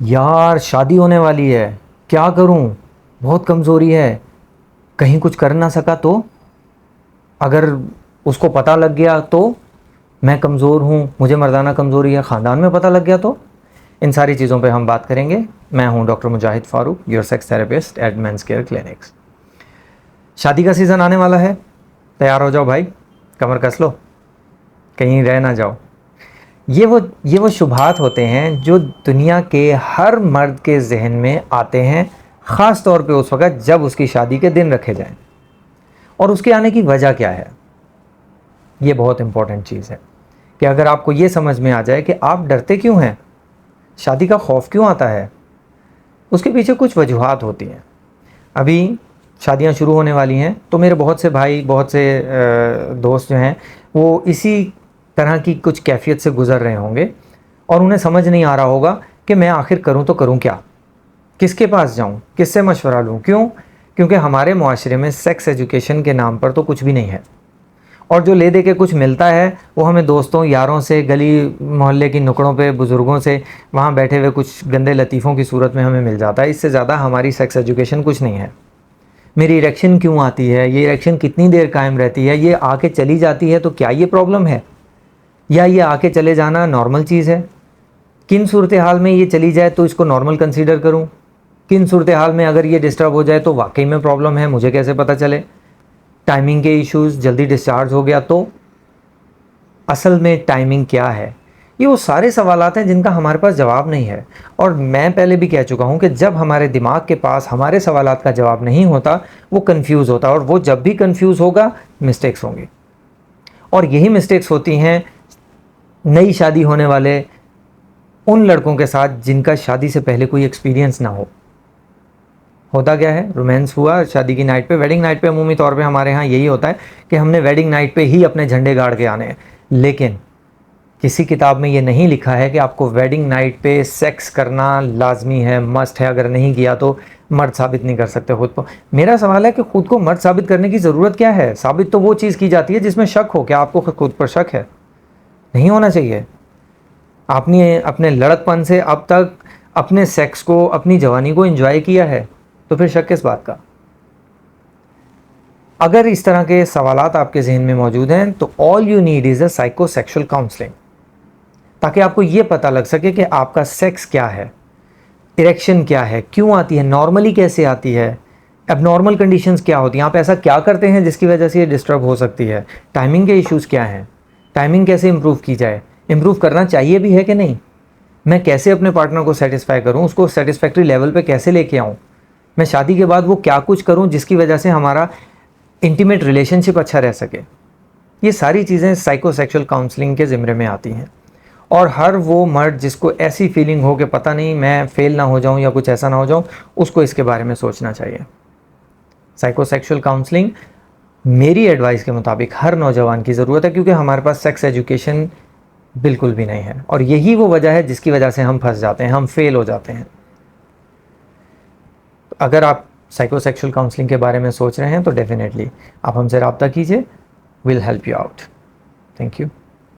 यार शादी होने वाली है, क्या करूं? बहुत कमज़ोरी है, कहीं कुछ कर ना सका तो? अगर उसको पता लग गया तो मैं कमज़ोर हूँ, मुझे मर्दाना कमज़ोरी है, ख़ानदान में पता लग गया तो? इन सारी चीज़ों पे हम बात करेंगे। मैं हूँ doctor Mujahid Farooq, your sex therapist at men's care clinics. शादी का सीज़न आने वाला है, तैयार हो जाओ भाई, कमर कस लो, कहीं रह ना जाओ। ये वो शुभात होते हैं जो दुनिया के हर मर्द के जहन में आते हैं, ख़ास तौर पे उस वक़्त जब उसकी शादी के दिन रखे जाएं। और उसके आने की वजह क्या है, ये बहुत इंपॉर्टेंट चीज़ है कि अगर आपको ये समझ में आ जाए कि आप डरते क्यों हैं, शादी का खौफ क्यों आता है, उसके पीछे कुछ वजूहात होती हैं। अभी शादियां शुरू होने वाली हैं, तो मेरे बहुत से भाई, बहुत से दोस्त जो हैं, वो इसी तरह की कुछ कैफियत से गुज़र रहे होंगे और उन्हें समझ नहीं आ रहा होगा कि मैं आखिर करूं तो करूं क्या, किसके पास जाऊं, किससे मशवरा लूं। क्यों? क्योंकि हमारे मुआशरे में सेक्स एजुकेशन के नाम पर तो कुछ भी नहीं है, और जो ले दे के कुछ मिलता है वो हमें दोस्तों यारों से, गली मोहल्ले की नुकड़ों पे बुज़ुर्गों से वहाँ बैठे हुए कुछ गंदे लतीफ़ों की सूरत में हमें मिल जाता है। इससे ज़्यादा हमारी सेक्स एजुकेशन कुछ नहीं है। मेरी इरेक्शन क्यों आती है, ये इरेक्शन कितनी देर कायम रहती है, ये आके चली जाती है तो क्या ये प्रॉब्लम है, या ये आके चले जाना नॉर्मल चीज़ है? किन सूरत हाल में ये चली जाए तो इसको नॉर्मल कंसीडर करूं, किन सूरत हाल में अगर ये डिस्टर्ब हो जाए तो वाकई में प्रॉब्लम है, मुझे कैसे पता चले? टाइमिंग के इश्यूज़, जल्दी डिस्चार्ज हो गया तो असल में टाइमिंग क्या है? ये वो सारे सवालात हैं जिनका हमारे पास जवाब नहीं है। और मैं पहले भी कह चुका हूँ कि जब हमारे दिमाग के पास हमारे सवालात का जवाब नहीं होता, वो कंफ्यूज होता है, और वो जब भी कंफ्यूज होगा मिस्टेक्स होंगी। और यही मिस्टेक्स होती हैं नई शादी होने वाले उन लड़कों के साथ जिनका शादी से पहले कोई एक्सपीरियंस ना हो। होता क्या है, रोमांस हुआ शादी की नाइट पे, वेडिंग नाइट पे अमूमी तौर पे हमारे यहाँ यही होता है कि हमने वेडिंग नाइट पे ही अपने झंडे गाड़ के आने हैं। लेकिन किसी किताब में ये नहीं लिखा है कि आपको वेडिंग नाइट पे सेक्स करना लाजमी है, मस्ट है। अगर नहीं किया तो मर्द साबित नहीं कर सकते खुद को। मेरा सवाल है कि खुद को मर्द साबित करने की ज़रूरत क्या है? साबित तो वो चीज़ की जाती है जिसमें शक हो। क्या आपको खुद पर शक है? नहीं होना चाहिए। आपने अपने लड़कपन से अब तक अपने सेक्स को, अपनी जवानी को एंजॉय किया है, तो फिर शक किस बात का? अगर इस तरह के सवालात आपके जहन में मौजूद हैं तो all you need is a psychosexual counselling, ताकि आपको ये पता लग सके कि आपका सेक्स क्या है, इरेक्शन क्या है, क्यों आती है, नॉर्मली कैसे आती है, एबनॉर्मल कंडीशंस क्या होती हैं, आप ऐसा क्या करते हैं जिसकी वजह से ये डिस्टर्ब हो सकती है, टाइमिंग के इश्यूज़ क्या हैं, टाइमिंग कैसे इम्प्रूव की जाए, इम्प्रूव करना चाहिए भी है कि नहीं, मैं कैसे अपने पार्टनर को सेटिस्फाई करूं, उसको सेटिस्फैक्ट्री लेवल पे कैसे लेके आऊं, मैं शादी के बाद वो क्या कुछ करूं जिसकी वजह से हमारा इंटीमेट रिलेशनशिप अच्छा रह सके। ये सारी चीज़ें साइकोसेक्सुअल काउंसलिंग के ज़िम्मे में आती हैं। और हर वो मर्द जिसको ऐसी फीलिंग हो कि पता नहीं मैं फेल ना हो जाऊं या कुछ ऐसा ना हो जाऊं, उसको इसके बारे में सोचना चाहिए। साइकोसेक्सुअल काउंसलिंग मेरी एडवाइस के मुताबिक हर नौजवान की ज़रूरत है, क्योंकि हमारे पास सेक्स एजुकेशन बिल्कुल भी नहीं है, और यही वो वजह है जिसकी वजह से हम फंस जाते हैं, हम फेल हो जाते हैं। अगर आप साइकोसेक्सुअल काउंसलिंग के बारे में सोच रहे हैं तो डेफिनेटली आप हमसे रब्ता कीजिए, will help you out. Thank you.